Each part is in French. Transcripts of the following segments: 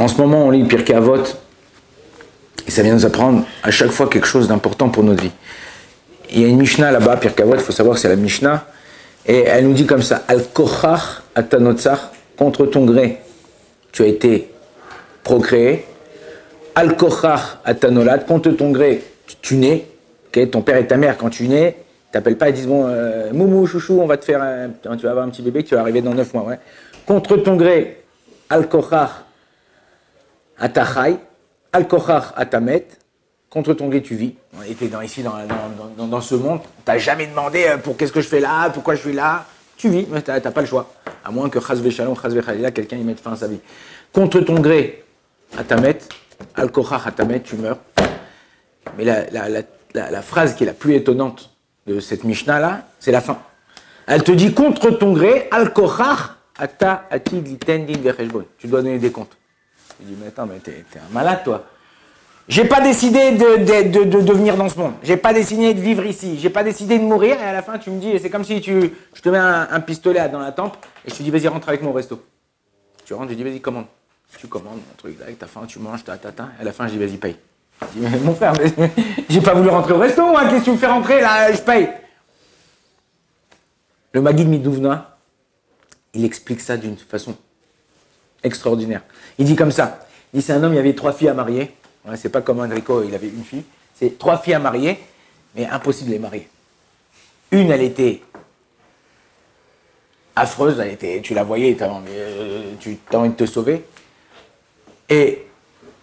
ce moment, on lit Pirkei Avot, et ça vient nous apprendre à chaque fois quelque chose d'important pour notre vie. Il y a une Mishnah là-bas, Pirkei Avot, il faut savoir que c'est la Mishnah, et elle nous dit comme ça, Al-Kochach Atanotzach, contre ton gré, tu as été procréé, Al-Kochach Atanolad, contre ton gré, tu nais, okay, ton père et ta mère, quand tu nais, ils t'appellent pas, ils disent, bon, Moumou, chouchou, on va te faire, tu vas avoir un petit bébé qui va arriver dans 9 mois, ouais. Contre ton gré, Al-Kochach Atachai, Al-Kochach Atamet, contre ton gré tu vis. On était ici dans ce monde, tu n'as jamais demandé pour qu'est-ce que je fais là, pourquoi je suis là, tu vis, mais tu n'as pas le choix. À moins que Chazve Shalom, Chazve Khalila, quelqu'un y mette fin à sa vie. Contre ton gré, Atamet, Al-Kochach Atamet, tu meurs. Mais la phrase qui est la plus étonnante de cette Mishnah-là, c'est la fin. Elle te dit, contre ton gré, Al-Kochach Ata Atid Liten Din Vecheshbon. Tu dois donner des comptes. Je dis, mais attends, mais t'es un malade, toi. J'ai pas décidé de venir dans ce monde. J'ai pas décidé de vivre ici. J'ai pas décidé de mourir. Et à la fin, tu me dis, c'est comme si je te mets un pistolet dans la tempe et je te dis, vas-y, rentre avec moi au resto. Tu rentres, je dis, vas-y, commande. Tu commandes un truc, là, avec ta faim, tu manges, ta. À la fin, je dis, vas-y, paye. Je dis, mais mon frère, mais, j'ai pas voulu rentrer au resto, moi. Qu'est-ce que tu me fais rentrer, là? Je paye. Le Maguid Midouvna, il explique ça d'une façon extraordinaire. Il dit comme ça. Il dit, c'est un homme, il avait 3 filles à marier. Ouais, c'est pas comme Enrico, il avait une fille. C'est 3 filles à marier, mais impossible de les marier. Une, elle était affreuse, tu la voyais, tu as envie de te sauver. Et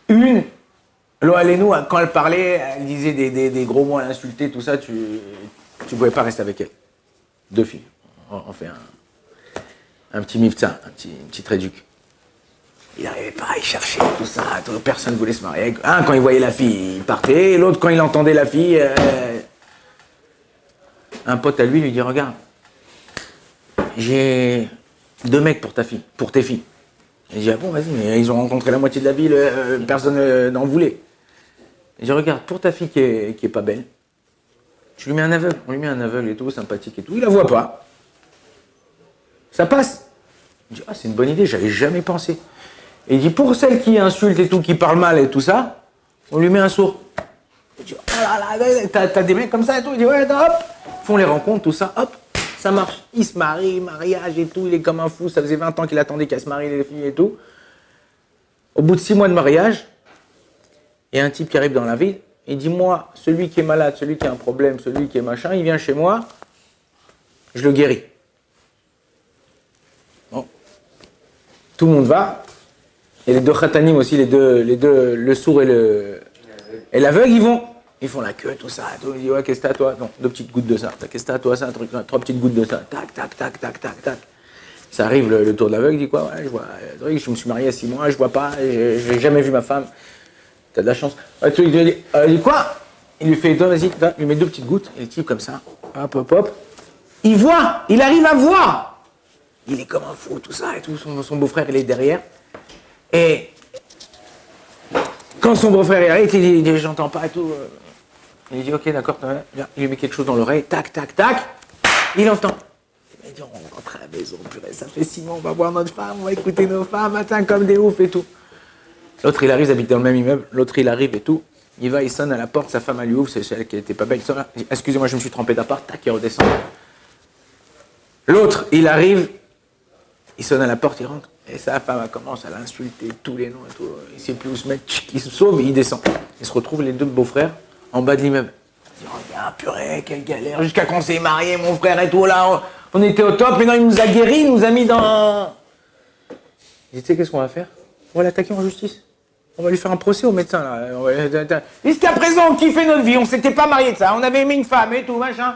une, nous, quand elle parlait, elle disait des gros mots, elle insultait, tout ça, tu ne pouvais pas rester avec elle. 2 filles. On fait un petit mifta, un petit tréduc. Il n'arrivait pas, il cherchait tout ça, personne ne voulait se marier. Un, quand il voyait la fille, il partait, et l'autre, quand il entendait la fille, un pote à lui lui dit, regarde, j'ai 2 mecs pour tes filles. Il dit, ah bon, vas-y, mais ils ont rencontré la moitié de la ville, personne n'en voulait. Il dit, regarde, pour ta fille qui est pas belle, tu lui mets un aveugle, on lui met un aveugle et tout, sympathique et tout, il la voit pas. Ça passe. Il dit, ah, c'est une bonne idée, j'avais jamais pensé. Et il dit, pour celle qui insulte et tout, qui parle mal et tout ça, on lui met un sourd. Il dit, oh là là, t'as des mecs comme ça et tout. Il dit, ouais, hop, font les rencontres, tout ça, hop, ça marche. Il se marie, mariage et tout, il est comme un fou. Ça faisait 20 ans qu'il attendait qu'elle se marie, les filles et tout. Au bout de 6 mois de mariage, il y a un type qui arrive dans la ville. Il dit, moi, celui qui est malade, celui qui a un problème, celui qui est machin, il vient chez moi, je le guéris. Bon. Tout le monde va. Et les 2 khatanim aussi, les deux, le sourd et l'aveugle, ils font la queue, tout ça. Tout. Il dit, ouais, qu'est-ce que t'as, toi? Non, 2 petites gouttes de ça. Qu'est-ce que t'as, toi? Ça, un truc, 3 petites gouttes de ça. Tac, tac, tac, tac, tac, tac. Ça arrive, le tour de l'aveugle, il dit quoi? Ouais, je vois, je me suis marié à 6 mois, je vois pas, j'ai jamais vu ma femme. T'as de la chance. Il dit quoi? Il lui fait, vas-y, il lui met 2 petites gouttes, et le type comme ça, hop, hop, hop. Il voit, il arrive à voir. Il est comme un fou, tout ça, et tout. Son beau-frère, il est derrière. Et quand son beau-frère arrive, il dit, j'entends pas et tout. Il dit, ok, d'accord, viens. Il lui met quelque chose dans l'oreille, tac, tac, tac. Il entend. Il dit, on rentre à la maison, purée, ça fait 6 mois, on va voir notre femme, on va écouter nos femmes, matin comme des oufs et tout. L'autre, il arrive, ils habitent dans le même immeuble. L'autre, il arrive et tout. Il va, il sonne à la porte, sa femme, elle lui ouvre, c'est celle qui était pas belle. Il sonne, il dit, excusez-moi, je me suis trompé d'appart, tac, il redescend. L'autre, il arrive, il sonne à la porte, il rentre. Et sa femme elle commence à l'insulter, tous les noms et tout. Il ne sait plus où se mettre, il se sauve et il descend. Ils se retrouvent les 2 beaux-frères en bas de l'immeuble. Il dit, regarde, purée, quelle galère, jusqu'à qu'on s'est marié, mon frère et tout, là, on était au top, maintenant il nous a guéris, il nous a mis dans... Il dit, tu sais, qu'est-ce qu'on va faire? On va l'attaquer en justice. On va lui faire un procès au médecin, là. Jusqu'à présent, on kiffait notre vie, on s'était pas marié de ça, on avait aimé une femme et tout, machin.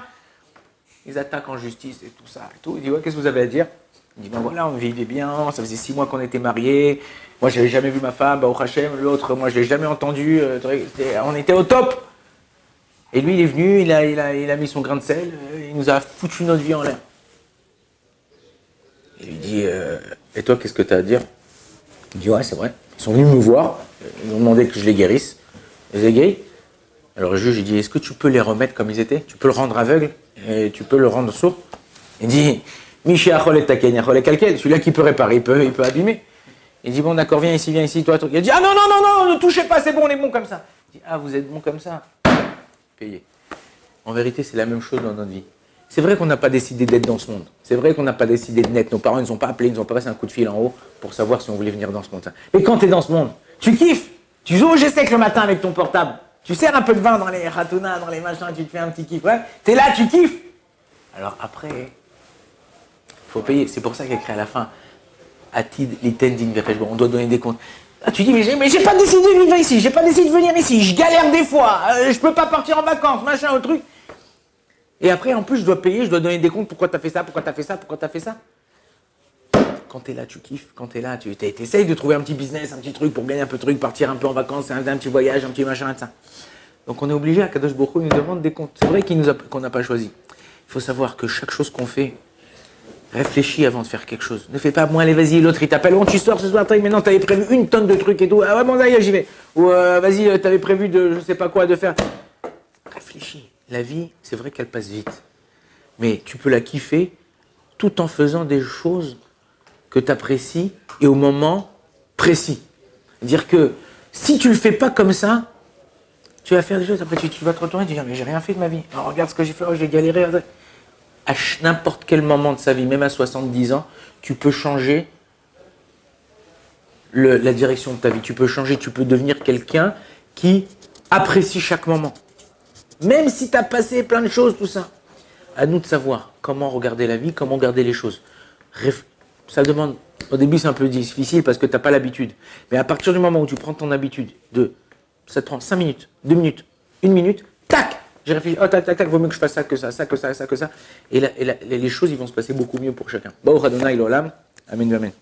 Ils attaquent en justice et tout ça et tout. Il dit, ouais, qu'est-ce que vous avez à dire? Il dit, ben voilà, on vivait bien, ça faisait 6 mois qu'on était mariés. Moi, j'avais jamais vu ma femme, au Hachem. L'autre, moi, je l'ai jamais entendu. On était au top. Et lui, il est venu, il a mis son grain de sel, il nous a foutu notre vie en l'air. Il lui dit, et toi, qu'est-ce que tu as à dire? Il dit, ouais, c'est vrai. Ils sont venus me voir, ils m'ont demandé que je les guérisse. Je les ai guéris. Alors le juge, il dit, est-ce que tu peux les remettre comme ils étaient? Tu peux le rendre aveugle et tu peux le rendre sourd? Il dit, Miché Achol et Taken, Achol et Kalkel, celui-là qui peut réparer, il peut abîmer. Il dit, bon, d'accord, viens ici, toi. Il a dit, ah non, non, non, non, ne touchez pas, c'est bon, on est bon comme ça. Il dit, ah, vous êtes bon comme ça. Payez. En vérité, c'est la même chose dans notre vie. C'est vrai qu'on n'a pas décidé d'être dans ce monde. C'est vrai qu'on n'a pas décidé de naître. Nos parents ne nous ont pas appelés, ils nous ont pas passé un coup de fil en haut pour savoir si on voulait venir dans ce monde. Mais quand tu es dans ce monde, tu kiffes. Tu joues au G-Sec le matin avec ton portable. Tu sers un peu de vin dans les ratounas, dans les machins, tu te fais un petit kiff. Ouais. Tu es là, tu kiffes. Alors après, il faut payer. C'est pour ça qu'il y a écrit à la fin, Atid litending verejbo. On doit donner des comptes. Ah, tu dis, mais j'ai pas décidé de vivre ici, j'ai pas décidé de venir ici, je galère des fois, je peux pas partir en vacances, machin, au truc. Et après, en plus, je dois payer, je dois donner des comptes, pourquoi t'as fait ça, pourquoi t'as fait ça, pourquoi t'as fait ça. Quand t'es là, tu kiffes, quand t'es là, tu essayes de trouver un petit business, un petit truc pour gagner un peu de trucs, partir un peu en vacances, un petit voyage, un petit machin, ça. Donc on est obligé, à Kadosh Baruch Hu, il nous demande des comptes. C'est vrai qu'on n'a pas choisi. Il faut savoir que chaque chose qu'on fait, réfléchis avant de faire quelque chose. Ne fais pas, moi, allez, vas-y, l'autre, il t'appelle, bon, tu sors ce soir, mais non, t'avais prévu une tonne de trucs et tout. Ah ouais, bon, d'ailleurs, j'y vais. Ou vas-y, t'avais prévu de, je sais pas quoi, de faire. Réfléchis. La vie, c'est vrai qu'elle passe vite. Mais tu peux la kiffer tout en faisant des choses que tu apprécies et au moment précis. Dire que si tu le fais pas comme ça, tu vas faire des choses, après tu vas te retourner et te dire, mais j'ai rien fait de ma vie. Alors regarde ce que j'ai fait, oh, j'ai galéré. À n'importe quel moment de sa vie, même à 70 ans, tu peux changer la direction de ta vie. Tu peux changer, tu peux devenir quelqu'un qui apprécie chaque moment. Même si tu as passé plein de choses, tout ça. À nous de savoir comment regarder la vie, comment regarder les choses. Ça demande, au début c'est un peu difficile parce que tu n'as pas l'habitude. Mais à partir du moment où tu prends ton habitude ça te prend 5 minutes, 2 minutes, 1 minute, tac, j'ai réfléchi, oh tac, tac, tac, vaut mieux que je fasse ça, que ça, ça, que ça, ça, que ça. Et les choses, ils vont se passer beaucoup mieux pour chacun. Baruch Adonai l'olam, amen, amen.